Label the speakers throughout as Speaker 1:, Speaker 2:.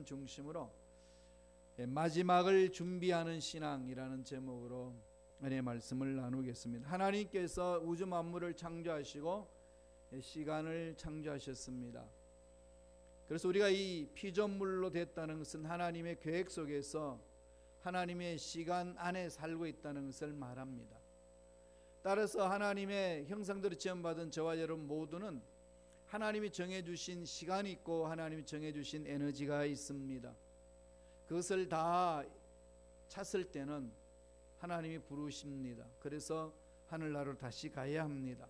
Speaker 1: 중심으로 마지막을 준비하는 신앙이라는 제목으로 은혜의 말씀을 나누겠습니다. 하나님께서 우주 만물을 창조하시고 시간을 창조하셨습니다. 그래서 우리가 이 피조물로 됐다는 것은 하나님의 계획 속에서 하나님의 시간 안에 살고 있다는 것을 말합니다. 따라서 하나님의 형상대로 지음받은 저와 여러분 모두는 하나님이 정해주신 시간이 있고 하나님이 정해주신 에너지가 있습니다. 그것을 다 찼을 때는 하나님이 부르십니다. 그래서 하늘나라로 다시 가야 합니다.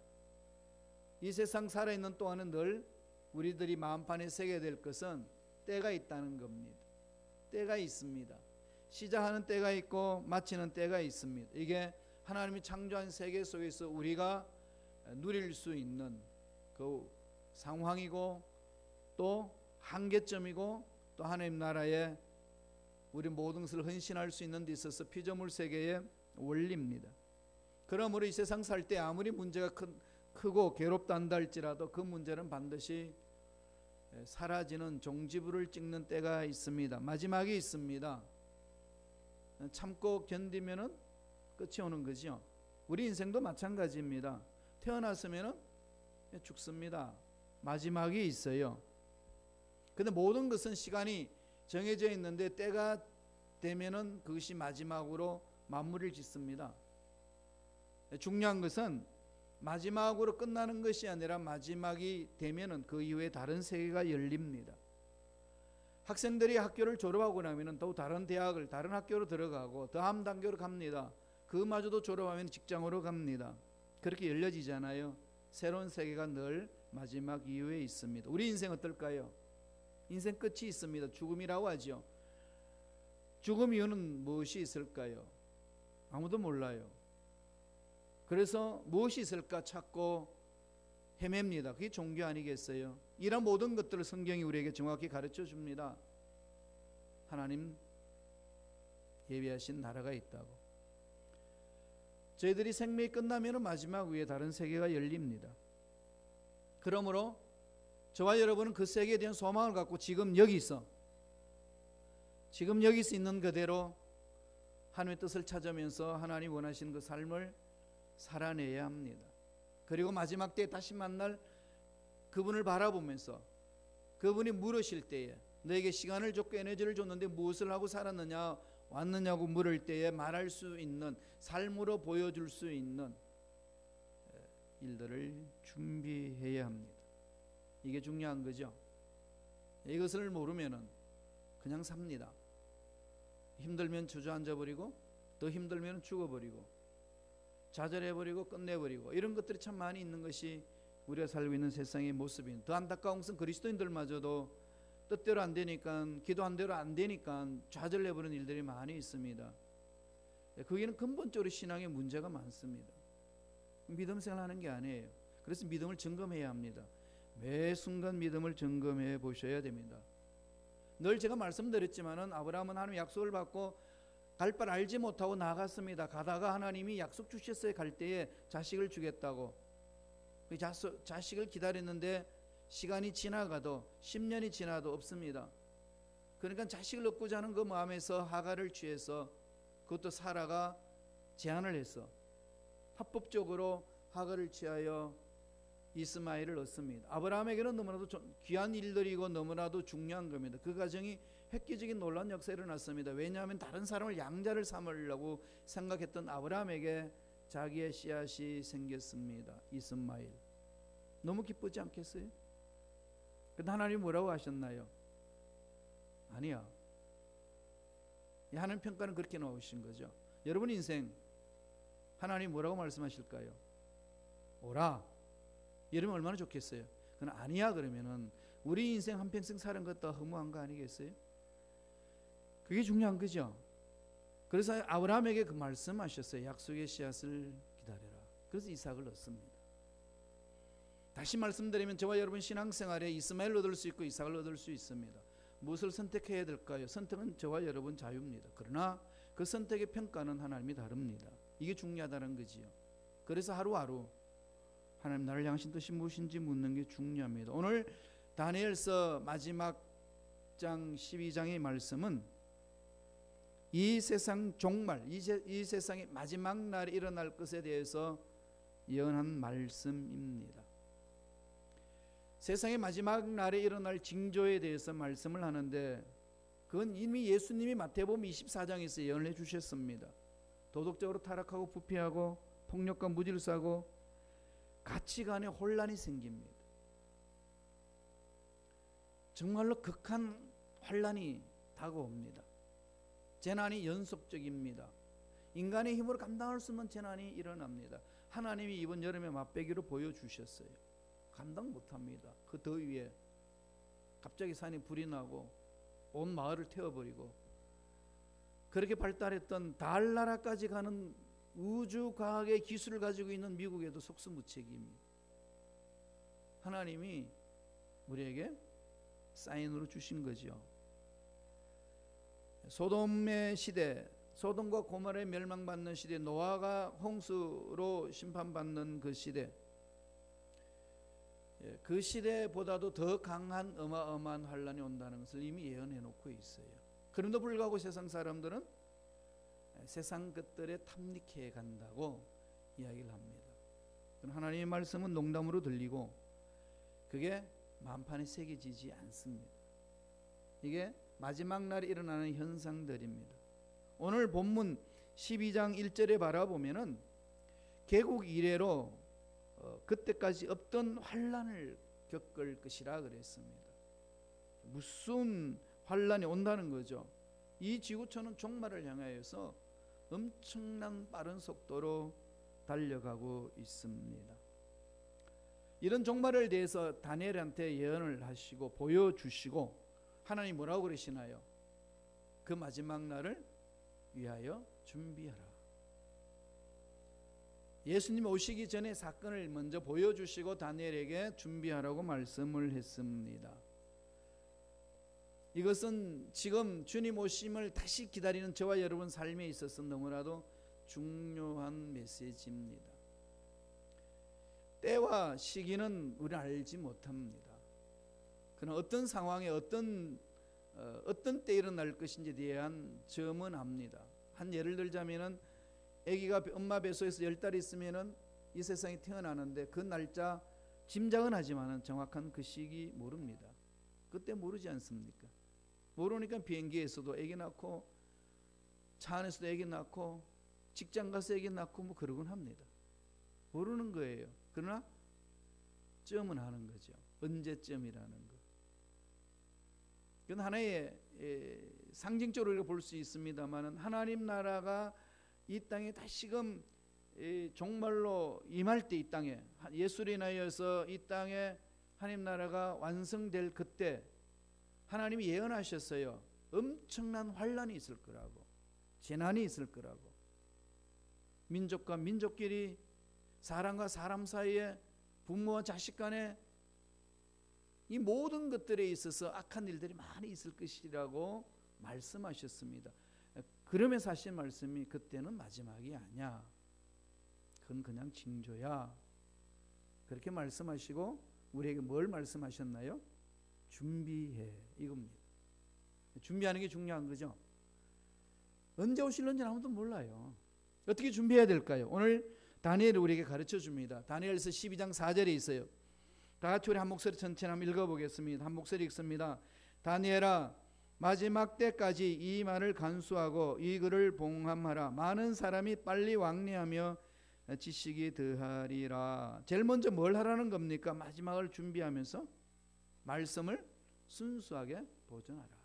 Speaker 1: 이 세상 살아있는 동안은 늘 우리들이 마음판에 새게 될 것은 때가 있다는 겁니다. 때가 있습니다. 시작하는 때가 있고 마치는 때가 있습니다. 이게 하나님이 창조한 세계 속에서 우리가 누릴 수 있는 그 상황이고 또 한계점이고 또 하나님 나라에 우리 모든 것을 헌신할 수 있는 데 있어서 피조물 세계의 원리입니다. 그러므로 이 세상 살 때 아무리 문제가 크고 괴롭다 한다 할지라도 그 문제는 반드시 사라지는 종지부를 찍는 때가 있습니다. 마지막이 있습니다. 참고 견디면은 끝이 오는 거죠. 우리 인생도 마찬가지입니다. 태어났으면은 죽습니다. 마지막이 있어요. 근데 모든 것은 시간이 정해져 있는데 때가 되면은 그것이 마지막으로 마무리를 짓습니다. 중요한 것은 마지막으로 끝나는 것이 아니라 마지막이 되면은 그 이후에 다른 세계가 열립니다. 학생들이 학교를 졸업하고 나면은 또 다른 대학을 다른 학교로 들어가고 다음 단계로 갑니다. 그마저도 졸업하면 직장으로 갑니다. 그렇게 열려지잖아요. 새로운 세계가 늘 마지막 이후에 있습니다. 우리 인생 어떨까요? 인생 끝이 있습니다. 죽음이라고 하죠. 죽음 이유는 무엇이 있을까요? 아무도 몰라요. 그래서 무엇이 있을까 찾고 헤맵니다. 그게 종교 아니겠어요? 이런 모든 것들을 성경이 우리에게 정확히 가르쳐 줍니다. 하나님 예비하신 나라가 있다고. 저희들이 생명이 끝나면 마지막 위에 다른 세계가 열립니다. 그러므로 저와 여러분은 그 세계에 대한 소망을 갖고 지금 여기서 있는 그대로 하나님의 뜻을 찾으면서 하나님 원하시는 그 삶을 살아내야 합니다. 그리고 마지막 때에 다시 만날 그분을 바라보면서 그분이 물으실 때에 너에게 시간을 줬고 에너지를 줬는데 무엇을 하고 살았느냐 왔느냐고 물을 때에 말할 수 있는 삶으로 보여줄 수 있는 일들을 준비해야 합니다. 이게 중요한 거죠. 이것을 모르면은 그냥 삽니다. 힘들면 주저앉아버리고 더 힘들면 죽어버리고 좌절해버리고 끝내버리고 이런 것들이 참 많이 있는 것이 우리가 살고 있는 세상의 모습입니다. 더 안타까운 것은 그리스도인들마저도 뜻대로 안 되니까 기도한 대로 안 되니까 좌절해버리는 일들이 많이 있습니다. 거기는 근본적으로 신앙의 문제가 많습니다. 믿음 생활하는 게 아니에요. 그래서 믿음을 점검해야 합니다. 매 순간 믿음을 점검해 보셔야 됩니다. 늘 제가 말씀드렸지만은 아브라함은 하나님 약속을 받고 갈 바를 알지 못하고 나갔습니다. 가다가 하나님이 약속 주셨어요. 갈 때에 자식을 주겠다고. 그 자식을 기다렸는데 시간이 지나가도 10년이 지나도 없습니다. 그러니까 자식을 얻고자 하는 그 마음에서 하갈을 취해서 그것도 사라가 제안을 했어. 합법적으로 하갈을 취하여 이스마엘을 얻습니다. 아브라함에게는 너무나도 귀한 일들이고 너무나도 중요한 겁니다. 그 과정이 획기적인 놀라운 역사가 일어났습니다. 왜냐하면 다른 사람을 양자를 삼으려고 생각했던 아브라함에게 자기의 씨앗이 생겼습니다. 이스마엘. 너무 기쁘지 않겠어요? 근데 하나님이 뭐라고 하셨나요? 아니야. 하나님 평가는 그렇게 나오신 거죠. 여러분 인생 하나님 뭐라고 말씀하실까요? 오라. 이러면 얼마나 좋겠어요. 그건 아니야 그러면은 우리 인생 한평생 사는 것도 허무한 거 아니겠어요? 그게 중요한 거죠. 그래서 아브라함에게 그 말씀하셨어요. 약속의 씨앗을 기다려라. 그래서 이삭을 얻습니다. 다시 말씀드리면 저와 여러분 신앙생활에 이스마엘을 얻을 수 있고 이삭을 얻을 수 있습니다. 무엇을 선택해야 될까요? 선택은 저와 여러분 자유입니다. 그러나 그 선택의 평가는 하나님이 다릅니다. 이게 중요하다는 거지요. 그래서 하루하루 하나님 나를 향하신 뜻이 무엇인지 묻는 게 중요합니다. 오늘 다니엘서 마지막 10장 12장의 말씀은 이 세상 종말, 이 세상의 마지막 날에 일어날 것에 대해서 예언한 말씀입니다. 세상의 마지막 날에 일어날 징조에 대해서 말씀을 하는데 그건 이미 예수님이 마태복음 24장에서 예언해 주셨습니다. 도덕적으로 타락하고 부패하고 폭력과 무질서하고 가치관에 혼란이 생깁니다. 정말로 극한 혼란이 다가옵니다. 재난이 연속적입니다. 인간의 힘으로 감당할 수 없는 재난이 일어납니다. 하나님이 이번 여름에 맛배기로 보여주셨어요. 감당 못합니다. 그 더위에 갑자기 산에 불이 나고 온 마을을 태워버리고 그렇게 발달했던 달나라까지 가는 우주과학의 기술을 가지고 있는 미국에도 속수무책입니다. 하나님이 우리에게 사인으로 주신 거죠. 소돔의 시대, 소돔과 고모라의 멸망받는 시대, 노아가 홍수로 심판받는 그 시대, 그 시대보다도 더 강한 어마어마한 환란이 온다는 것을 이미 예언해 놓고 있어요. 그럼에도 불구하고 세상 사람들은 세상 것들에 탐닉해 간다고 이야기를 합니다. 하나님의 말씀은 농담으로 들리고 그게 만판에 새겨지지 않습니다. 이게 마지막 날에 일어나는 현상들입니다. 오늘 본문 12장 1절에 바라보면은 개국 이래로 그때까지 없던 환란을 겪을 것이라 그랬습니다. 무슨 환란이 온다는 거죠. 이 지구촌은 종말을 향하여서 엄청난 빠른 속도로 달려가고 있습니다. 이런 종말을 대해서 다니엘한테 예언을 하시고 보여주시고 하나님 뭐라고 그러시나요? 그 마지막 날을 위하여 준비하라. 예수님 오시기 전에 사건을 먼저 보여주시고 다니엘에게 준비하라고 말씀을 했습니다. 이것은 지금 주님 오심을 다시 기다리는 저와 여러분 삶에 있어서 너무나도 중요한 메시지입니다. 때와 시기는 우리는 알지 못합니다. 그러나 어떤 상황에 어떤 때 일어날 것인지에 대한 점은 압니다. 한 예를 들자면은 아기가 엄마 뱃속에서 10달 있으면은 이 세상에 태어나는데 그 날짜 짐작은 하지만은 정확한 그 시기 모릅니다. 그때 모르지 않습니까? 모르니까 비행기에서도 아기 낳고 차 안에서도 아기 낳고 직장 가서 아기 낳고 뭐 그러곤 합니다. 모르는 거예요. 그러나 점은 하는 거죠. 언제쯤이라는 거. 그건 하나의 상징적으로 볼 수 있습니다만 하나님 나라가 이 땅에 다시금 종말로 임할 때 이 땅에 예수로 인하여서 이 땅에 하나님 나라가 완성될 그때 하나님이 예언하셨어요. 엄청난 환란이 있을 거라고, 재난이 있을 거라고, 민족과 민족끼리 사람과 사람 사이에 부모와 자식 간에 이 모든 것들에 있어서 악한 일들이 많이 있을 것이라고 말씀하셨습니다. 그러면서 하신 말씀이 그때는 마지막이 아니야. 그건 그냥 징조야. 그렇게 말씀하시고 우리에게 뭘 말씀하셨나요? 준비해 이겁니다. 준비하는 게 중요한 거죠. 언제 오실는지 아무도 몰라요. 어떻게 준비해야 될까요? 오늘 다니엘이 우리에게 가르쳐 줍니다. 다니엘서 12장 4절에 있어요. 다 같이 우리 한 목소리 천천히 한번 읽어보겠습니다. 한 목소리 읽습니다. 다니엘아, 마지막 때까지 이 말을 간수하고 이 글을 봉함하라. 많은 사람이 빨리 왕래하며 지식이 더하리라. 제일 먼저 뭘 하라는 겁니까? 마지막을 준비하면서 말씀을 순수하게 보존하라.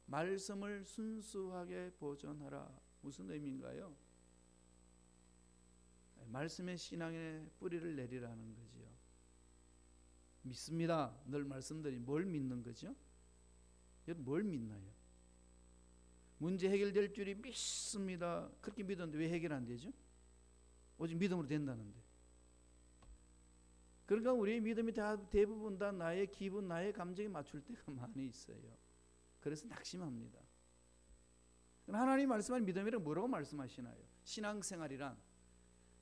Speaker 1: 말씀을 순수하게 보존하라. 무슨 의미인가요? 말씀의 신앙의 뿌리를 내리라는 거죠. 믿습니다. 늘 말씀드린 뭘 믿는 거죠? 여러분 뭘 믿나요? 문제 해결될 줄이 믿습니다. 그렇게 믿었는데 왜 해결 안 되죠? 오직 믿음으로 된다는데. 그러니까 우리의 믿음이 대부분 다 나의 기분, 나의 감정에 맞출 때가 많이 있어요. 그래서 낙심합니다. 하나님 말씀한 믿음이란 뭐라고 말씀하시나요? 신앙생활이란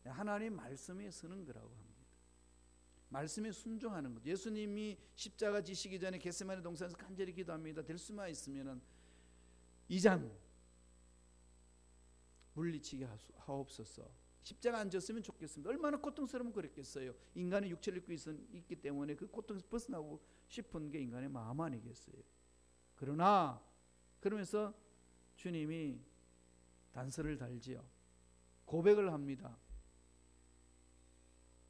Speaker 1: 하나님 말씀에 서는 거라고 합니다. 말씀에 순종하는 것. 예수님이 십자가 지시기 전에 겟세마네 동산에서 간절히 기도합니다. 될 수만 있으면은 이 잔 물리치게 하옵소서. 십자가 안 졌으면 좋겠습니다. 얼마나 고통스러우면 그랬겠어요. 인간의 육체를 입고 있기 때문에 그 고통에서 벗어나고 싶은 게 인간의 마음 아니겠어요. 그러나 그러면서 주님이 단서를 달지요. 고백을 합니다.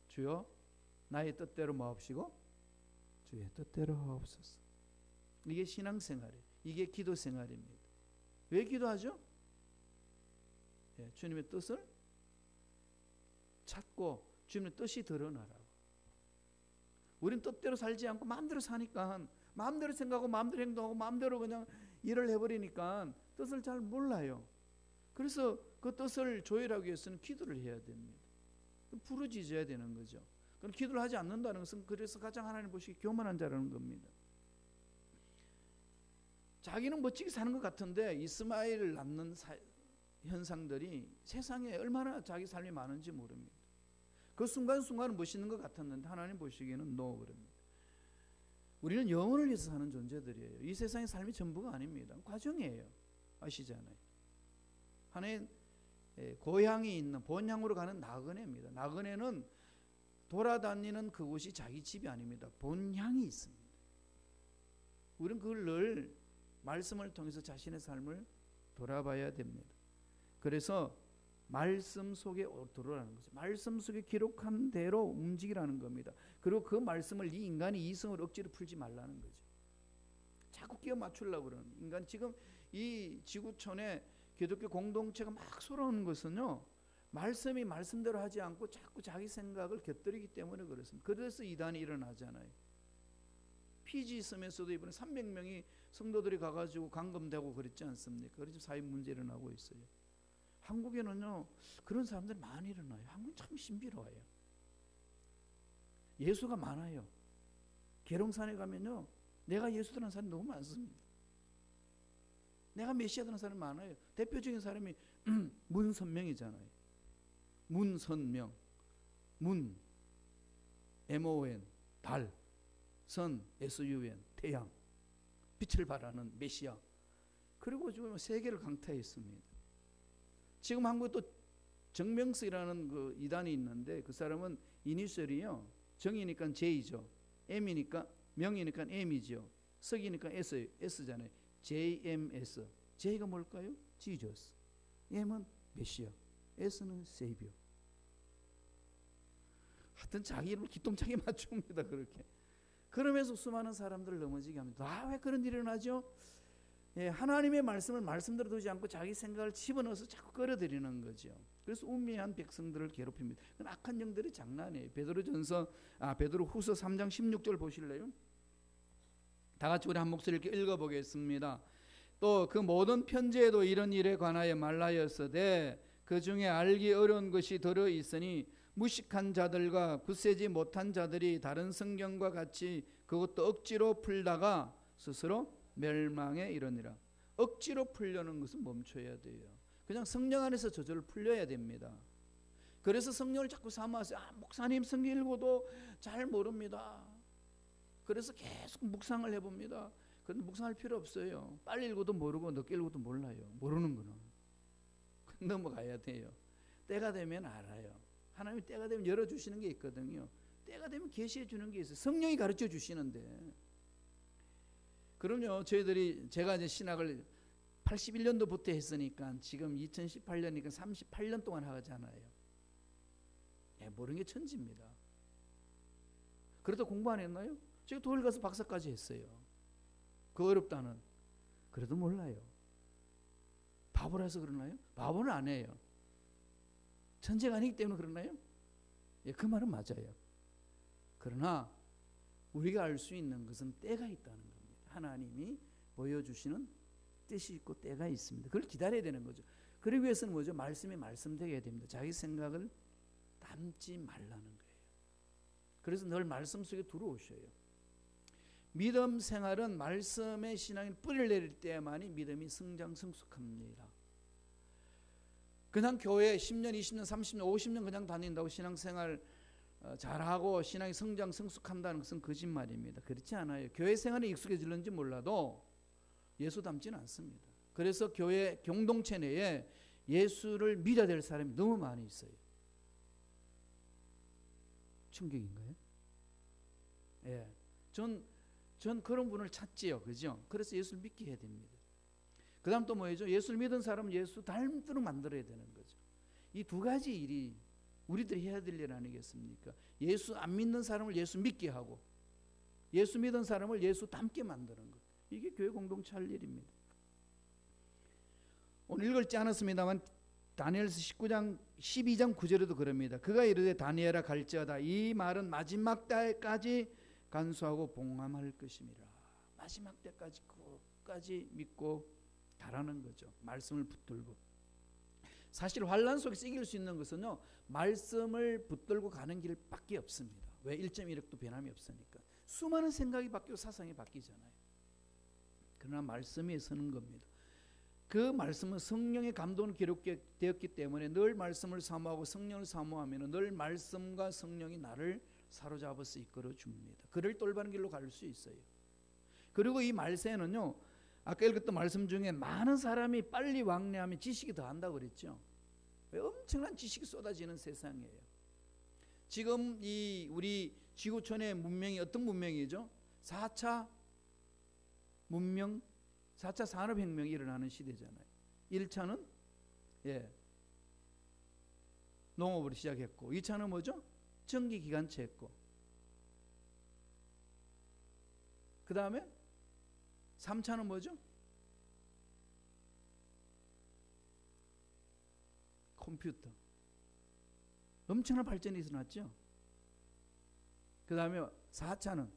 Speaker 1: 주여 나의 뜻대로 마옵시고 주의 뜻대로 하옵소서. 이게 신앙생활이에요. 이게 기도생활입니다. 왜 기도하죠? 주님의 뜻을 찾고 주님의 뜻이 드러나라고. 우린 뜻대로 살지 않고 마음대로 사니까, 마음대로 생각하고 마음대로 행동하고 마음대로 그냥 일을 해버리니까 뜻을 잘 몰라요. 그래서 그 뜻을 조율하기 위해서는 기도를 해야 됩니다. 부르짖어야 되는 거죠. 그럼 기도를 하지 않는다는 것은 그래서 가장 하나님 보시기 교만한 자라는 겁니다. 자기는 멋지게 사는 것 같은데 이스마엘을 낳는 현상들이 세상에 얼마나 자기 삶이 많은지 모릅니다. 그 순간순간은 멋있는 것 같았는데 하나님 보시기에는 노 그럽니다. 우리는 영혼을 위해서 사는 존재들이에요. 이 세상의 삶이 전부가 아닙니다. 과정이에요. 아시잖아요. 하나의 고향이 있는 본향으로 가는 나그네입니다. 나그네는 돌아다니는 그곳이 자기 집이 아닙니다. 본향이 있습니다. 우리는 그걸 늘 말씀을 통해서 자신의 삶을 돌아봐야 됩니다. 그래서 말씀 속에 들어라는 거죠. 말씀 속에 기록한 대로 움직이라는 겁니다. 그리고 그 말씀을 이 인간이 이성을 억지로 풀지 말라는 거죠. 자꾸 끼워 맞추려고 그러는 인간. 지금 이 지구촌에 기독교 공동체가 막 솟아오는 것은요, 말씀이 말씀대로 하지 않고 자꾸 자기 생각을 곁들이기 때문에 그렇습니다. 그래서 이단이 일어나잖아요. 피지 있으면서도 이번에 300명이 성도들이 가가지고 감금되고 그랬지 않습니까? 그래서 사회 문제 일어나고 있어요. 한국에는요 그런 사람들이 많이 일어나요. 한국은 참 신비로워요. 예수가 많아요. 계룡산에 가면요 내가 예수라는 사람이 너무 많습니다. 내가 메시아라는 사람이 많아요. 대표적인 사람이 문선명이잖아요. 문선명, 문 MON, 달, 선 SUN, 태양, 빛을 발하는 메시아. 그리고 지금 세계를 강타했습니다. 지금 한국에 또 정명석이라는 그 이단이 있는데 그 사람은 이니셜이요. 정이니까 J죠. M이니까 명이니까 M이죠. 석이니까 S잖아요. JMS. J가 뭘까요? Jesus. M은 메시아. S는 세이비어. 하여튼 자기 이름을 기똥차게 맞춥니다. 그렇게. 그러면서 수많은 사람들을 넘어지게 합니다. 왜 그런 일이 일어나죠? 하나님의 말씀을 말씀대로 두지 않고 자기 생각을 집어넣어서 자꾸 끌어들이는 거죠. 그래서 운미한 백성들을 괴롭힙니다. 그건 악한 영들의 장난이에요. 베드로후서 3장 16절 보실래요? 다 같이 우리 한 목소리 이렇게 읽어보겠습니다. 또 그 모든 편지에도 이런 일에 관하여 말하였으되 그 중에 알기 어려운 것이 들어 있으니 무식한 자들과 굳세지 못한 자들이 다른 성경과 같이 그것도 억지로 풀다가 스스로 멸망에 이르니라. 억지로 풀려는 것은 멈춰야 돼요. 그냥 성령 안에서 저절로 풀려야 됩니다. 그래서 성령을 자꾸 삼아서 목사님 성경 읽어도 잘 모릅니다. 그래서 계속 묵상을 해봅니다. 그런데 묵상할 필요 없어요. 빨리 읽어도 모르고 늦게 읽어도 몰라요. 모르는 거는 넘어가야 돼요. 때가 되면 알아요. 하나님이 때가 되면 열어주시는 게 있거든요. 때가 되면 계시해 주는 게 있어요. 성령이 가르쳐 주시는데. 그럼요. 제가 이제 신학을 81년도부터 했으니까 지금 2018년이니까 38년 동안 하잖아요. 모르는 게 천지입니다. 그래도 공부 안 했나요? 제가 독일 가서 박사까지 했어요. 그 어렵다는. 그래도 몰라요. 바보라서 그러나요? 바보는 안 해요. 천재가 아니기 때문에 그러나요? 그 말은 맞아요. 그러나 우리가 알 수 있는 것은 때가 있다는 겁니다. 하나님이 보여주시는 뜻이 있고 때가 있습니다. 그걸 기다려야 되는 거죠. 그러기 위해서는 뭐죠? 말씀이 말씀되게 해야 됩니다. 자기 생각을 담지 말라는 거예요. 그래서 늘 말씀 속에 들어오셔요. 믿음 생활은 말씀의 신앙에 뿌리를 내릴 때만이 믿음이 성장성숙합니다. 그냥 교회 10년, 20년, 30년, 50년 그냥 다닌다고 신앙생활 잘하고 신앙이 성장 성숙한다는 것은 거짓말입니다. 그렇지 않아요. 교회 생활에 익숙해질는지 몰라도 예수 닮지는 않습니다. 그래서 교회 공동체 내에 예수를 믿어야 될 사람이 너무 많이 있어요. 충격인가요? 예, 전 그런 분을 찾지요, 그죠? 그래서 예수를 믿게 해야 됩니다. 그 다음 또 뭐죠? 예수를 믿은 사람은 예수 닮도록 만들어야 되는 거죠. 이 두 가지 일이 우리들이 해야 될 일 아니겠습니까? 예수 안 믿는 사람을 예수 믿게 하고 예수 믿은 사람을 예수 닮게 만드는 것. 이게 교회 공동체 할 일입니다. 오늘 읽을지 않았습니다만 다니엘서 12장 9절에도 그럽니다. 그가 이르되 다니엘아 갈지어다. 이 말은 마지막 때까지 간수하고 봉함할 것임이라. 마지막 때까지 끝까지 믿고 가라는 거죠. 말씀을 붙들고. 사실 환난 속에서 이길 수 있는 것은요, 말씀을 붙들고 가는 길밖에 없습니다. 왜? 1.1억도 변함이 없으니까. 수많은 생각이 바뀌고 사상이 바뀌잖아요. 그러나 말씀에 서는 겁니다. 그 말씀은 성령의 감동으로 기록되었기 때문에 늘 말씀을 사모하고 성령을 사모하면 늘 말씀과 성령이 나를 사로잡아서 이끌어 줍니다. 그를 똘바른 길로 갈 수 있어요. 그리고 이 말세는요, 아까 읽었던 말씀 중에 많은 사람이 빨리 왕래하면 지식이 더한다고 그랬죠. 엄청난 지식이 쏟아지는 세상이에요. 지금 이 우리 지구촌의 문명이 어떤 문명이죠? 4차 문명, 4차 산업혁명이 일어나는 시대잖아요. 1차는 농업으로 시작했고 2차는 뭐죠? 전기기관차 했고 그 다음에 3차는 뭐죠? 컴퓨터. 엄청난 발전이 일어났죠. 그 다음에 4차는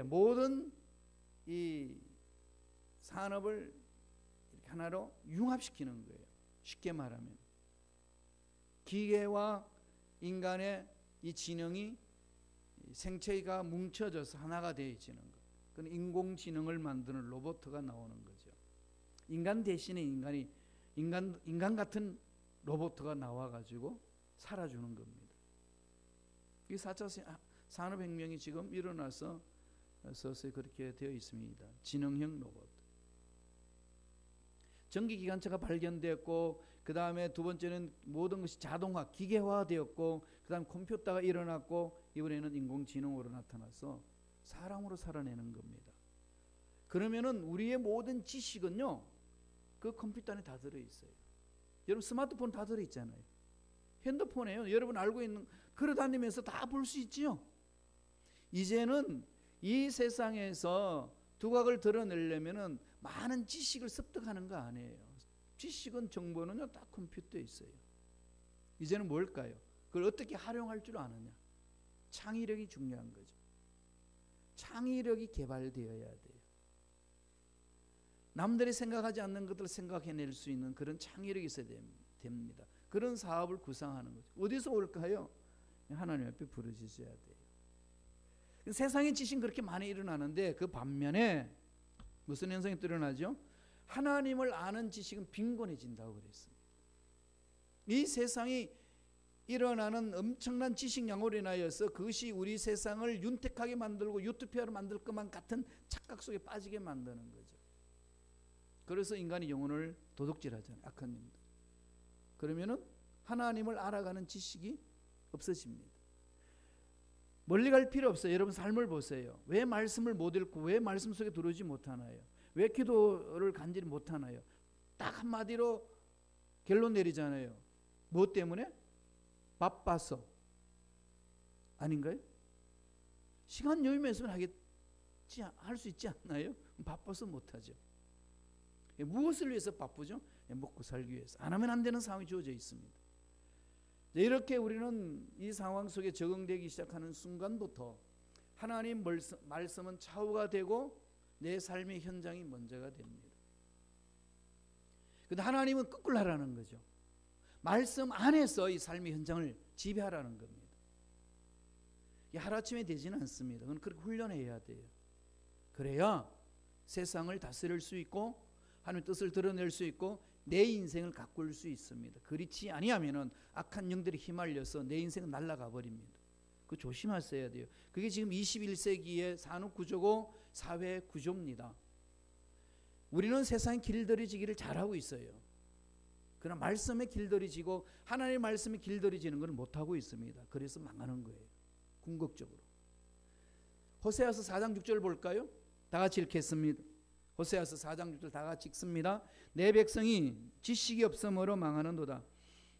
Speaker 1: 모든 이 산업을 이렇게 하나로 융합시키는 거예요. 쉽게 말하면 기계와 인간의 이 지능이 생체가 뭉쳐져서 하나가 되어지는 것. 그건 인공지능을 만드는 로봇가 나오는 거죠. 인간 대신에 인간 같은 로봇가 나와가지고 살아주는 겁니다. 이 4차 산업혁명이 지금 일어나서 서서히 그렇게 되어 있습니다. 지능형 로봇. 전기기관차가 발견되었고 그 다음에 두 번째는 모든 것이 자동화, 기계화되었고 그 다음 컴퓨터가 일어났고 이번에는 인공지능으로 나타나서 사람으로 살아내는 겁니다. 그러면은 우리의 모든 지식은요, 그 컴퓨터 안에 다 들어있어요. 여러분 스마트폰 다 들어있잖아요. 핸드폰에요. 여러분 알고 있는 걸어다니면서 다 볼 수 있지요. 이제는 이 세상에서 두각을 드러내려면은 많은 지식을 습득하는 거 아니에요. 지식은 정보는요 다 컴퓨터에 있어요. 이제는 뭘까요? 그걸 어떻게 활용할 줄 아느냐. 창의력이 중요한 거죠. 창의력이 개발되어야 돼요. 남들이 생각하지 않는 것들을 생각해낼 수 있는 그런 창의력이 있어야 됩니다. 그런 사업을 구상하는 거죠. 어디서 올까요? 하나님 앞에 부르짖어야 돼요. 세상의 지식은 그렇게 많이 일어나는데 그 반면에 무슨 현상이 일어나죠? 하나님을 아는 지식은 빈곤해진다고 그랬습니다. 이 세상이 일어나는 엄청난 지식량으로 인하여서 그것이 우리 세상을 윤택하게 만들고 유토피아로 만들 것만 같은 착각 속에 빠지게 만드는 거죠. 그래서 인간이 영혼을 도둑질하잖아요. 악한 놈들. 그러면은 하나님을 알아가는 지식이 없어집니다. 멀리 갈 필요 없어요. 여러분 삶을 보세요. 왜 말씀을 못 읽고 왜 말씀 속에 들어오지 못하나요? 왜 기도를 간절히 못하나요? 딱 한마디로 결론 내리잖아요. 무엇 때문에? 바빠서. 아닌가요? 시간 여유만 있으면 할 수 있지 않나요? 바빠서 못하죠. 무엇을 위해서 바쁘죠? 먹고 살기 위해서. 안 하면 안 되는 상황이 주어져 있습니다. 이렇게 우리는 이 상황 속에 적응되기 시작하는 순간부터 하나님 말씀은 차후가 되고 내 삶의 현장이 먼저가 됩니다. 근데 하나님은 거꾸로 하라는 거죠. 말씀 안에서 이 삶의 현장을 지배하라는 겁니다. 이게 하루아침에 되지는 않습니다. 그건 그렇게 훈련해야 돼요. 그래야 세상을 다스릴 수 있고 하나님의 뜻을 드러낼 수 있고 내 인생을 가꿀 수 있습니다. 그렇지 아니하면은 악한 영들이 휘말려서 내 인생은 날아가 버립니다. 그 조심하셔야 돼요. 그게 지금 21세기의 산업 구조고 사회 구조입니다. 우리는 세상에 길들여지기를 잘하고 있어요. 그러나 말씀에 길들여지고 하나님의 말씀에 길들여지는 걸 못하고 있습니다. 그래서 망하는 거예요. 궁극적으로. 호세아서 4장 6절 볼까요? 다 같이 읽겠습니다. 호세아서 4장 6절 다 같이 읽습니다. 내 백성이 지식이 없음으로 망하는도다.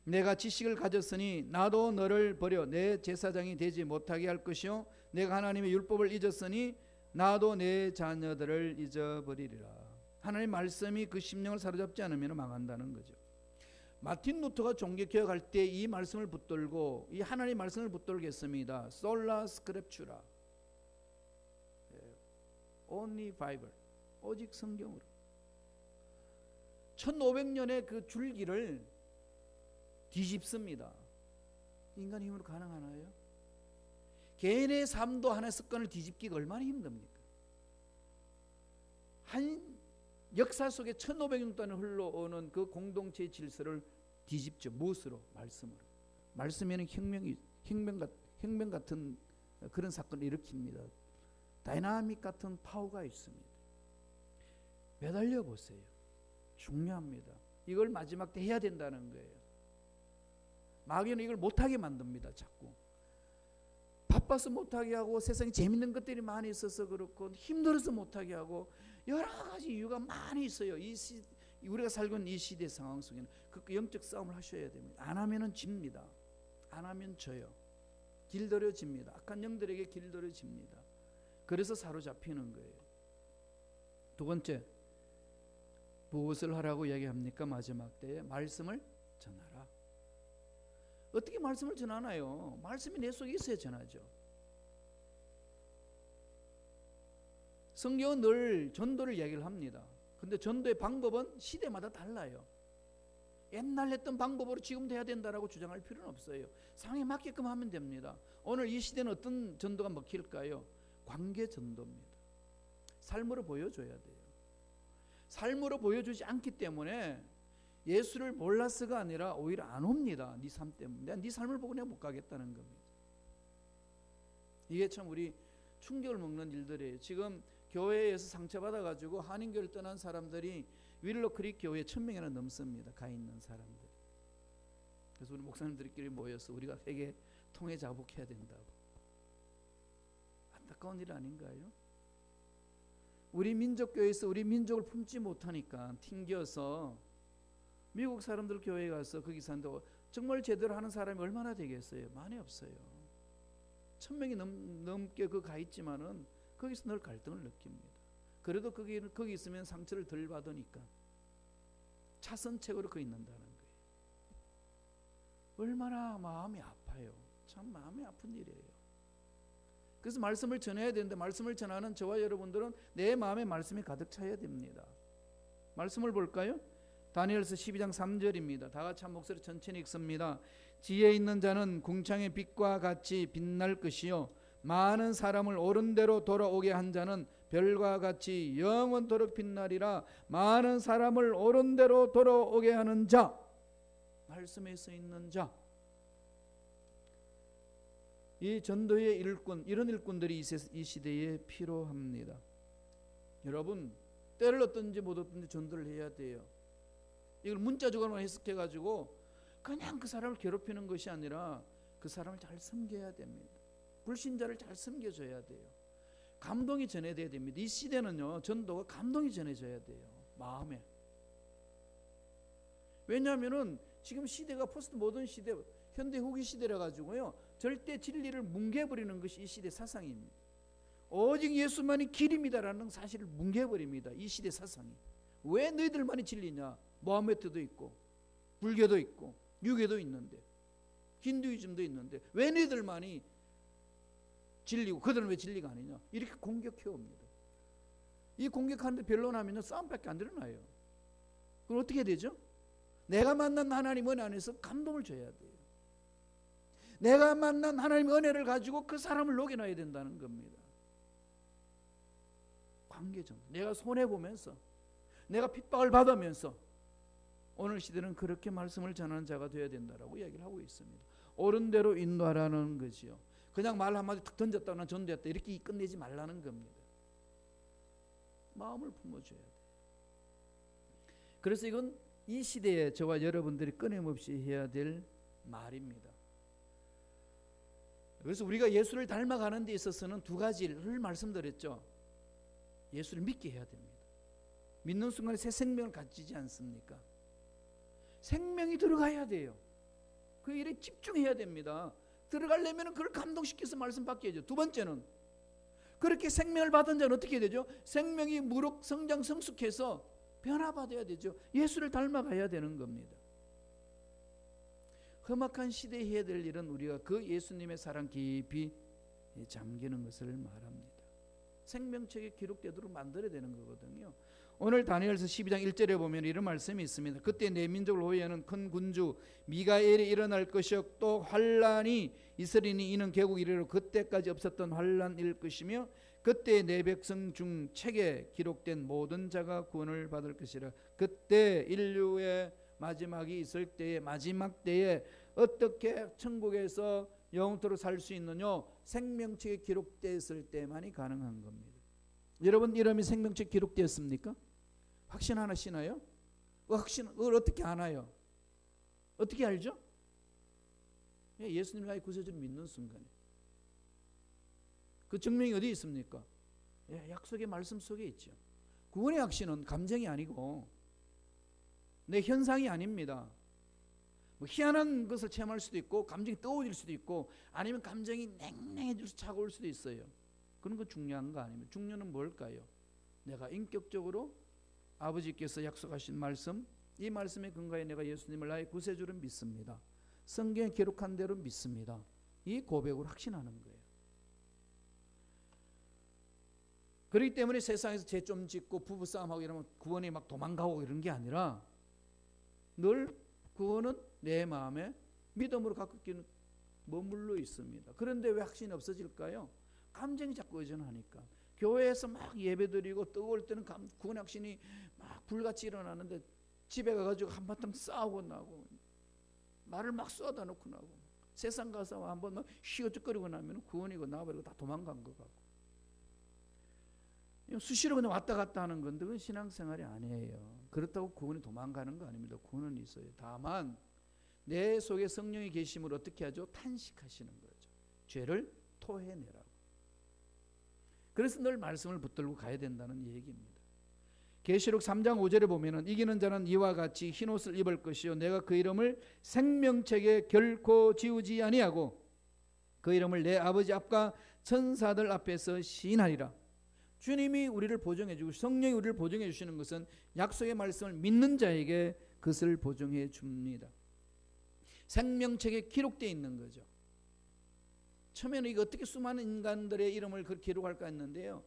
Speaker 1: 내가 지식을 가졌으니 나도 너를 버려 내 제사장이 되지 못하게 할 것이요 내가 하나님의 율법을 잊었으니 나도 내 자녀들을 잊어버리리라. 하나님의 말씀이 그 심령을 사로잡지 않으면 망한다는 거죠. 마틴 루터가 종교개혁할 때 이 말씀을 붙들고 이 하나님의 말씀을 붙들겠습니다. 솔라 스크립추라, only Bible, 오직 성경으로. 1500년의 그 줄기를 뒤집습니다. 인간 힘으로 가능하나요? 개인의 삶도 하나의 습관을 뒤집기가 얼마나 힘듭니까? 한 역사 속에 1500년 동안 흘러오는 그 공동체의 질서를 뒤집죠. 무엇으로? 말씀으로. 말씀에는 혁명 같은 그런 사건을 일으킵니다. 다이나믹 같은 파워가 있습니다. 매달려 보세요. 중요합니다. 이걸 마지막 때 해야 된다는 거예요. 마귀는 이걸 못하게 만듭니다. 자꾸 바빠서 못하게 하고 세상에 재밌는 것들이 많이 있어서 그렇고 힘들어서 못하게 하고 여러 가지 이유가 많이 있어요. 우리가 살고 있는 이 시대 상황 속에는 그 영적 싸움을 하셔야 됩니다. 안 하면은 집니다. 안 하면 져요. 길들여집니다. 악한 영들에게 길들여집니다. 그래서 사로잡히는 거예요. 두 번째, 무엇을 하라고 이야기합니까? 마지막 때에 말씀을 전하라. 어떻게 말씀을 전하나요? 말씀이 내 속에 있어야 전하죠. 성경은 늘 전도를 이야기를 합니다. 근데 전도의 방법은 시대마다 달라요. 옛날 했던 방법으로 지금도 해야 된다라고 주장할 필요는 없어요. 상황에 맞게끔 하면 됩니다. 오늘 이 시대는 어떤 전도가 먹힐까요? 관계 전도입니다. 삶으로 보여줘야 돼요. 삶으로 보여주지 않기 때문에 예수를 몰라서가 아니라 오히려 안 옵니다. 네 삶 때문에. 내가 네 삶을 보고 내가 못 가겠다는 겁니다. 이게 참 우리 충격을 먹는 일들이에요. 지금 교회에서 상처받아가지고 한인교회를 떠난 사람들이 윌로 크릭 교회에 1000명이나 넘습니다. 가 있는 사람들. 그래서 우리 목사님들끼리 모여서 우리가 회개 통해 자복해야 된다고. 안타까운 일 아닌가요? 우리 민족교회에서 우리 민족을 품지 못하니까 튕겨서 미국 사람들 교회에 가서 거기 사는데 정말 제대로 하는 사람이 얼마나 되겠어요? 많이 없어요. 1000명이 넘게 가 있지만은 거기서 늘 갈등을 느낍니다. 그래도 거기 있으면 상처를 덜 받으니까 차선책으로 거 있는다는 거예요. 얼마나 마음이 아파요. 참 마음이 아픈 일이에요. 그래서 말씀을 전해야 되는데 말씀을 전하는 저와 여러분들은 내 마음에 말씀이 가득 차야 됩니다. 말씀을 볼까요? 다니엘서 12장 3절입니다. 다 같이 한 목소리 천천히 읽습니다. 지혜 있는 자는 궁창의 빛과 같이 빛날 것이요 많은 사람을 옳은 대로 돌아오게 한 자는 별과 같이 영원토록 빛나리라. 많은 사람을 옳은 대로 돌아오게 하는 자, 말씀에 써 있는 자. 이 전도의 일꾼, 이런 일꾼들이 이 시대에 필요합니다. 여러분, 때를 얻든지 못 얻든지 전도를 해야 돼요. 이걸 문자적으로만 해석해가지고 그냥 그 사람을 괴롭히는 것이 아니라 그 사람을 잘 섬겨야 됩니다. 불신자를 잘 섬겨줘야 돼요. 감동이 전해져야 됩니다. 이 시대는요, 전도가 감동이 전해져야 돼요. 마음에. 왜냐하면은 지금 시대가 포스트 모던 시대, 현대 후기 시대라 가지고요, 절대 진리를 뭉개버리는 것이 이 시대 사상입니다. 오직 예수만이 길입니다라는 사실을 뭉개버립니다. 이 시대 사상이. 왜 너희들만이 진리냐? 모하메트도 있고 불교도 있고 유교도 있는데 힌두이즘도 있는데 왜 너희들만이 진리고 그들은 왜 진리가 아니냐? 이렇게 공격해 옵니다. 이 공격하는데 변론하면 싸움밖에 안 일어나요. 그럼 어떻게 되죠? 내가 만난 하나님 은혜 안에서 감동을 줘야 돼요. 내가 만난 하나님의 은혜를 가지고 그 사람을 녹여놔야 된다는 겁니다. 관계전. 내가 손해보면서 내가 핍박을 받으면서 오늘 시대는 그렇게 말씀을 전하는 자가 되어야 된다라고 이야기를 하고 있습니다. 옳은 대로 인도하라는 거지요. 그냥 말 한마디 툭 던졌다거나 전도했다 이렇게 끝내지 말라는 겁니다. 마음을 품어줘야 돼요. 그래서 이건 이 시대에 저와 여러분들이 끊임없이 해야 될 말입니다. 그래서 우리가 예수를 닮아가는 데 있어서는 두 가지를 말씀드렸죠. 예수를 믿게 해야 됩니다. 믿는 순간에 새 생명을 가지지 않습니까? 생명이 들어가야 돼요. 그 일에 집중해야 됩니다. 들어가려면 그걸 감동시켜서 말씀 받게 해야죠. 두 번째는 그렇게 생명을 받은 자는 어떻게 되죠? 생명이 무럭 성장 성숙해서 변화받아야 되죠. 예수를 닮아가야 되는 겁니다. 험악한 시대에 해야 될 일은 우리가 그 예수님의 사랑 깊이 잠기는 것을 말합니다. 생명책에 기록되도록 만들어야 되는 거거든요. 오늘 다니엘서 12장 1절에 보면 이런 말씀이 있습니다. 그때 내 민족을 호위하는 큰 군주 미가엘이 일어날 것이요 또 환란이 있으리니 이는 개국 이래로 그때까지 없었던 환란일 것이며 그때 내 백성 중 책에 기록된 모든 자가 구원을 받을 것이라. 그때 인류의 마지막이 있을 때에 마지막 때에 어떻게 천국에서 영원토록 살 수 있느냐? 생명책에 기록되었을 때만이 가능한 겁니다. 여러분 이름이 생명책에 기록되었습니까? 확신하시나요? 그걸 어떻게 아나요? 어떻게 알죠? 예수님 나의 구세주를 믿는 순간에. 그 증명이 어디 있습니까? 약속의 말씀 속에 있죠. 구원의 확신은 감정이 아니고 내 현상이 아닙니다. 뭐 희한한 것을 체험할 수도 있고 감정이 뜨거워질 수도 있고 아니면 감정이 냉랭해질 수 차가울 수도 있어요. 그런 거 중요한 거 아닙니다. 중요한 뭘까요? 내가 인격적으로 아버지께서 약속하신 말씀, 이 말씀에 근거해 내가 예수님을 나의 구세주로 믿습니다. 성경에 기록한 대로 믿습니다. 이 고백을 확신하는 거예요. 그렇기 때문에 세상에서 죄 좀 짓고 부부싸움하고 이러면 구원이 막 도망가고 이런 게 아니라 늘 구원은 내 마음에 믿음으로 가깝게 머물러 있습니다. 그런데 왜 확신이 없어질까요? 감정이 자꾸 의존하니까. 교회에서 막 예배드리고 뜨거울 때는 구원 확신이 막 불같이 일어나는데 집에 가가지고 한바탕 싸우고 나고 말을 막 쏟아 놓고 나고 세상 가서 한번 막 휘어죽거리고 나면 구원이고 나버리고 다 도망간 것 같고 수시로 그냥 왔다 갔다 하는 건데 그건 신앙생활이 아니에요. 그렇다고 구원이 도망가는 거 아닙니다. 구원은 있어요. 다만 내 속에 성령이 계심을 어떻게 하죠? 탄식하시는 거죠. 죄를 토해내라고. 그래서 늘 말씀을 붙들고 가야 된다는 얘기입니다. 계시록 3장 5절에 보면은 이기는 자는 이와 같이 흰옷을 입을 것이요 내가 그 이름을 생명책에 결코 지우지 아니하고 그 이름을 내 아버지 앞과 천사들 앞에서 시인하리라. 주님이 우리를 보증해 주고 성령이 우리를 보증해 주시는 것은 약속의 말씀을 믿는 자에게 그것을 보증해 줍니다. 생명책에 기록되어 있는 거죠. 처음에는 이거 어떻게 수많은 인간들의 이름을 기록할까 했는데요.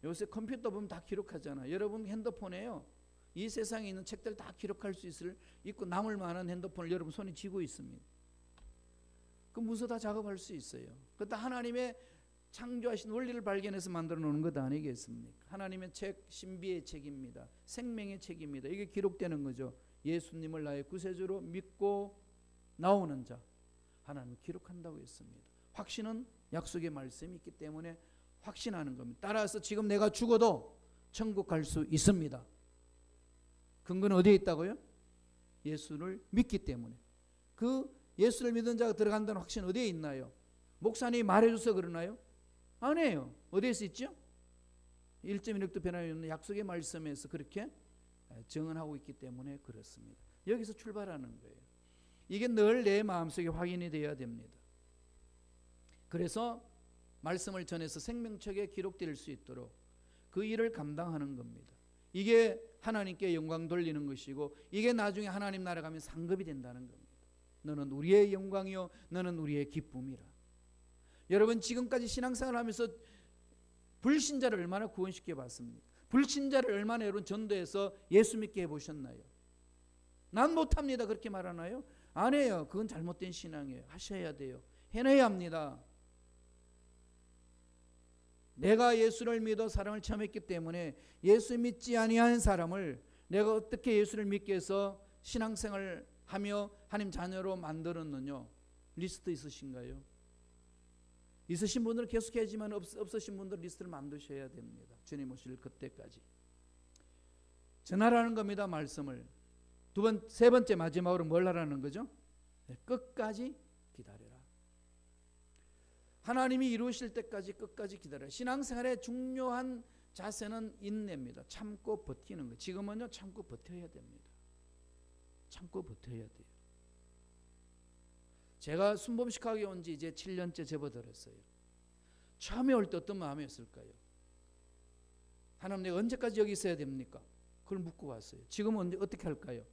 Speaker 1: 요새 컴퓨터 보면 다 기록하잖아요. 여러분 핸드폰에요. 이 세상에 있는 책들 다 기록할 수 있고 남을 만한 핸드폰을 여러분 손에 쥐고 있습니다. 그 문서 다 작업할 수 있어요. 그것도 하나님의 창조하신 원리를 발견해서 만들어 놓는 것 아니겠습니까? 하나님의 책, 신비의 책입니다. 생명의 책입니다. 이게 기록되는 거죠. 예수님을 나의 구세주로 믿고 나오는 자 하나님 기록한다고 했습니다. 확신은 약속의 말씀이 있기 때문에 확신하는 겁니다. 따라서 지금 내가 죽어도 천국 갈 수 있습니다. 근거는 어디에 있다고요? 예수를 믿기 때문에. 그 예수를 믿는 자가 들어간다는 확신 어디에 있나요? 목사님이 말해줘서 그러나요? 아니에요. 어디에서 있죠? 1.16도 변함이 없는 약속의 말씀에서 그렇게 증언하고 있기 때문에 그렇습니다. 여기서 출발하는 거예요. 이게 늘 내 마음속에 확인이 되어야 됩니다. 그래서 말씀을 전해서 생명책에 기록될 수 있도록 그 일을 감당하는 겁니다. 이게 하나님께 영광 돌리는 것이고 이게 나중에 하나님 나라 가면 상급이 된다는 겁니다. 너는 우리의 영광이요 너는 우리의 기쁨이라. 여러분 지금까지 신앙생활 하면서 불신자를 얼마나 구원시켜 봤습니까? 불신자를 얼마나 여러분 전도해서 예수 믿게 해보셨나요? 난 못합니다 그렇게 말하나요? 안 해요. 그건 잘못된 신앙이에요. 하셔야 돼요. 해내야 합니다. 내가 예수를 믿어 사랑을 체험했기 때문에 예수 믿지 아니하는 사람을 내가 어떻게 예수를 믿게 해서 신앙생활을 하며 하나님 자녀로 만들었느냐? 리스트 있으신가요? 있으신 분들은 계속해야지만 없으신 분들 리스트를 만드셔야 됩니다. 주님 오실 그때까지 전하라는 겁니다. 말씀을 세 번째 마지막으로 뭘 하라는 거죠? 끝까지 기다려라. 하나님이 이루실 때까지 끝까지 기다려라. 신앙생활의 중요한 자세는 인내입니다. 참고 버티는 거예요. 지금은요 참고 버텨야 됩니다. 참고 버텨야 돼요. 제가 순범식학에 온 지 이제 7년째 접어들었어요. 처음에 올 때 어떤 마음이었을까요? 하나님 내가 언제까지 여기 있어야 됩니까? 그걸 묻고 왔어요. 지금은 어떻게 할까요?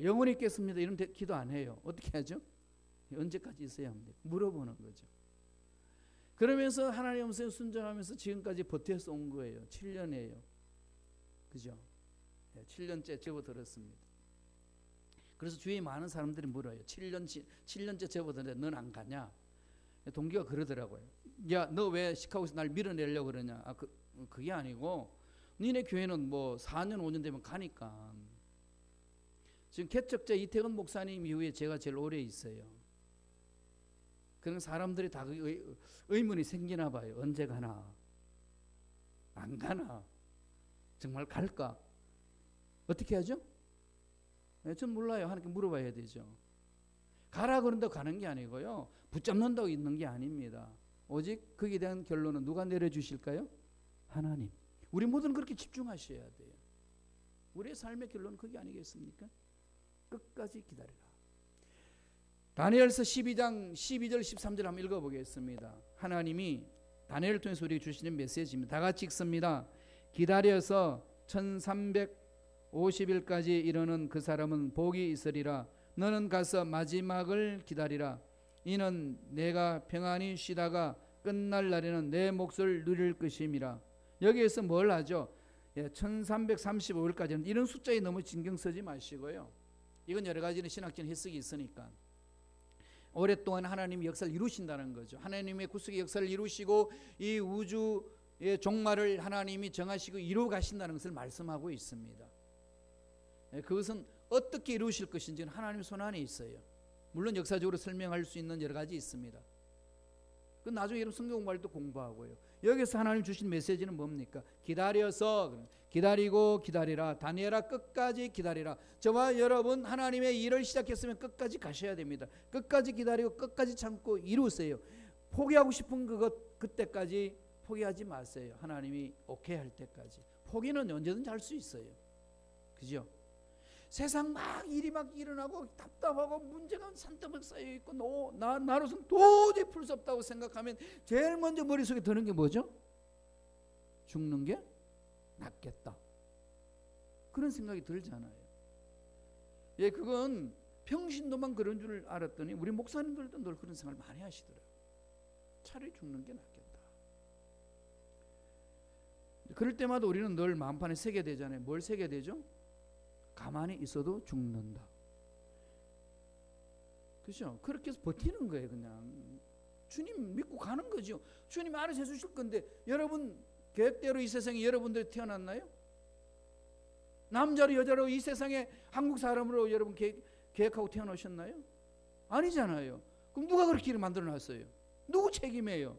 Speaker 1: 영원히 있겠습니다. 이런 기도 안 해요. 어떻게 하죠? 언제까지 있어야 합니까? 물어보는 거죠. 그러면서 하나님 음성에 순종하면서 지금까지 버텨서 온 거예요. 7년이에요. 그죠? 7년째 접어들었습니다. 그래서 주위에 많은 사람들이 물어요. 7년째 접어들었는데 넌 안 가냐? 동기가 그러더라고요. 야, 너 왜 시카고에서 날 밀어내려고 그러냐? 그게 아니고 니네 교회는 뭐 4년 5년 되면 가니까. 지금 개척자 이태근 목사님 이후에 제가 제일 오래 있어요. 그런 사람들이 다 의문이 생기나 봐요. 언제 가나? 안 가나? 정말 갈까? 어떻게 하죠? 전 몰라요. 하나님께 물어봐야 되죠. 가라 그런다고 가는 게 아니고요. 붙잡는다고 있는 게 아닙니다. 오직 거기에 대한 결론은 누가 내려주실까요? 하나님. 우리 모두는 그렇게 집중하셔야 돼요. 우리의 삶의 결론은 그게 아니겠습니까? 끝까지 기다리라. 다니엘서 12장 12절 13절 한번 읽어보겠습니다. 하나님이 다니엘을 통해서 우리에게 주시는 메시지입니다. 다 같이 읽습니다. 기다려서 1350일까지 이르는 그 사람은 복이 있으리라. 너는 가서 마지막을 기다리라. 이는 내가 평안히 쉬다가 끝날 날에는 내 몫을 누릴 것임이라. 여기에서 뭘 하죠? 1335일까지는 이런 숫자에 너무 신경 쓰지 마시고요. 이건 여러 가지 신학적인 해석이 있으니까 오랫동안 하나님이 역사를 이루신다는 거죠. 하나님의 구속의 역사를 이루시고 이 우주의 종말을 하나님이 정하시고 이루어 가신다는 것을 말씀하고 있습니다. 그것은 어떻게 이루실 것인지는 하나님의 손안에 있어요. 물론 역사적으로 설명할 수 있는 여러 가지 있습니다. 그 나중에 여러분 성경 공부할 때 공부하고요. 여기서 하나님 주신 메시지는 뭡니까? 기다려서 기다리고 기다리라. 다니엘아 끝까지 기다리라. 저와 여러분 하나님의 일을 시작했으면 끝까지 가셔야 됩니다. 끝까지 기다리고 끝까지 참고 이루세요. 포기하고 싶은 그때까지 포기하지 마세요. 하나님이 오케이 할 때까지. 포기는 언제든지 할 수 있어요. 그죠? 세상 막 일이 막 일어나고 답답하고 문제가 산더미 쌓여 있고 나로서는 도저히 풀 수 없다고 생각하면 제일 먼저 머릿속에 드는 게 뭐죠? 죽는 게 낫겠다. 그런 생각이 들잖아요. 예, 그건 평신도만 그런 줄 알았더니 우리 목사님들도 늘 그런 생각을 많이 하시더라고요. 차라리 죽는 게 낫겠다. 그럴 때마다 우리는 늘 마음판에 새게 되잖아요. 뭘 새게 되죠? 가만히 있어도 죽는다. 그렇죠? 그렇게 해서 버티는 거예요. 그냥 주님 믿고 가는 거죠. 주님 알아서 해주실 건데 여러분 계획대로 이 세상에 여러분들이 태어났나요? 남자로 여자로 이 세상에 한국 사람으로 여러분 계획하고 태어나셨나요? 아니잖아요. 그럼 누가 그렇게 일을 만들어놨어요? 누구 책임이에요?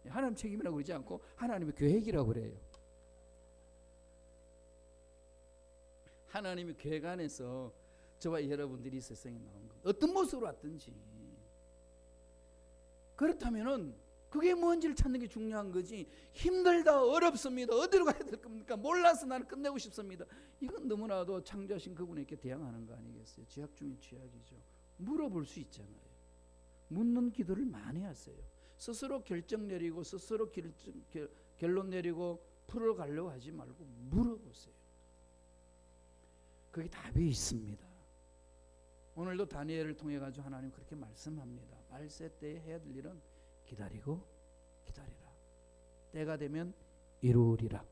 Speaker 1: 하나님 책임이라고 그러지 않고 하나님의 계획이라고 그래요. 하나님의 계획 안에서 저와 여러분들이 이 세상에 나온 것, 어떤 모습으로 왔든지. 그렇다면은 그게 뭔지를 찾는 게 중요한 거지. 힘들다, 어렵습니다, 어디로 가야 될 겁니까? 몰라서 나는 끝내고 싶습니다. 이건 너무나도 창조하신 그분에게 대항하는 거 아니겠어요? 죄악 중에 죄악이죠. 물어볼 수 있잖아요. 묻는 기도를 많이 하세요. 스스로 결정 내리고 스스로 결론 내리고 풀어가려고 하지 말고 물어보세요. 거기 답이 있습니다. 오늘도 다니엘을 통해 가지고 하나님 그렇게 말씀합니다. 말세 때에 해야 될 일은 기다리고 기다리라. 때가 되면 이루리라.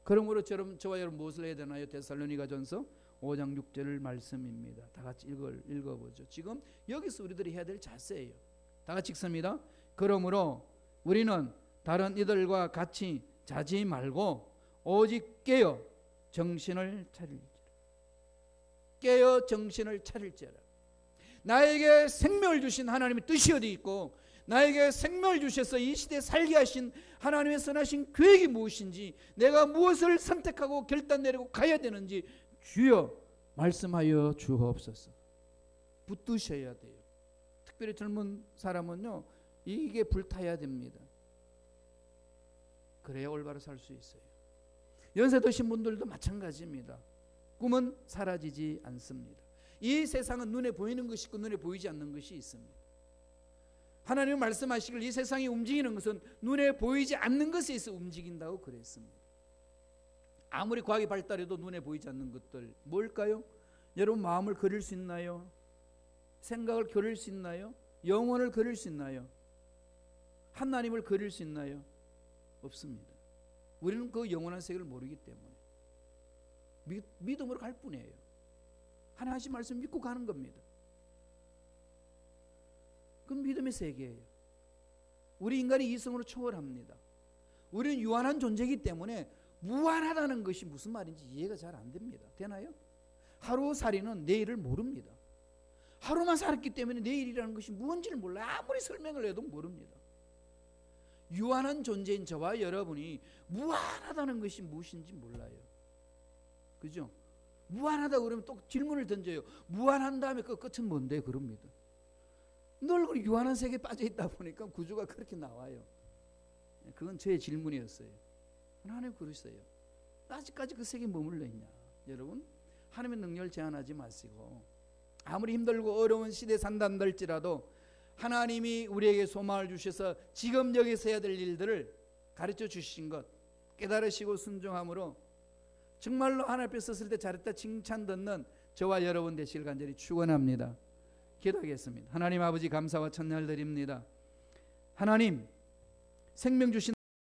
Speaker 1: 그러므로 저와 여러분 무엇을 해야 되나요? 데살로니가전서 5장 6절 말씀입니다. 다 같이 읽어보죠. 지금 여기서 우리들이 해야 될 자세예요. 다 같이 읽습니다. 그러므로 우리는 다른 이들과 같이 자지 말고 오직 깨어 정신을 차릴지라. 깨어 정신을 차릴지라. 나에게 생명을 주신 하나님의 뜻이 어디 있고, 나에게 생명을 주셔서 이 시대에 살게 하신 하나님의 선하신 계획이 무엇인지, 내가 무엇을 선택하고 결단 내리고 가야 되는지 주여 말씀하여 주옵소서. 붙드셔야 돼요. 특별히 젊은 사람은요, 이게 불타야 됩니다. 그래야 올바로 살 수 있어요. 연세 드신 분들도 마찬가지입니다. 꿈은 사라지지 않습니다. 이 세상은 눈에 보이는 것이 있고 눈에 보이지 않는 것이 있습니다. 하나님은 말씀하시길 이 세상이 움직이는 것은 눈에 보이지 않는 것에 있어 움직인다고 그랬습니다. 아무리 과학이 발달해도 눈에 보이지 않는 것들 뭘까요? 여러분 마음을 그릴 수 있나요? 생각을 그릴 수 있나요? 영혼을 그릴 수 있나요? 하나님을 그릴 수 있나요? 없습니다. 우리는 그 영원한 세계를 모르기 때문에 믿음으로 갈 뿐이에요. 하나님 하신 말씀 믿고 가는 겁니다. 그건 믿음의 세계예요. 우리 인간이 이성으로 초월합니다. 우리는 유한한 존재이기 때문에 무한하다는 것이 무슨 말인지 이해가 잘 안 됩니다. 되나요? 하루살이는 내일을 모릅니다. 하루만 살았기 때문에 내일이라는 것이 무엇인지를 몰라요. 아무리 설명을 해도 모릅니다. 유한한 존재인 저와 여러분이 무한하다는 것이 무엇인지 몰라요. 그죠? 무한하다 그러면 또 질문을 던져요. 무한한 다음에 그 끝은 뭔데? 그럽니다. 늘 유한한 세계에 빠져 있다 보니까 구조가 그렇게 나와요. 그건 제 질문이었어요. 하나님 그러세요. 아직까지 그 세계에 머물러 있냐? 여러분, 하나님의 능력을 제한하지 마시고, 아무리 힘들고 어려운 시대에 산다는 할지라도 하나님이 우리에게 소망을 주셔서 지금 여기서 해야 될 일들을 가르쳐 주신 것 깨달으시고 순종함으로 정말로 하나님 앞에 섰을 때 잘했다 칭찬 듣는 저와 여러분 되시길 간절히 축원합니다. 기도하겠습니다. 하나님 아버지 감사와 찬양을 드립니다. 하나님 생명 주신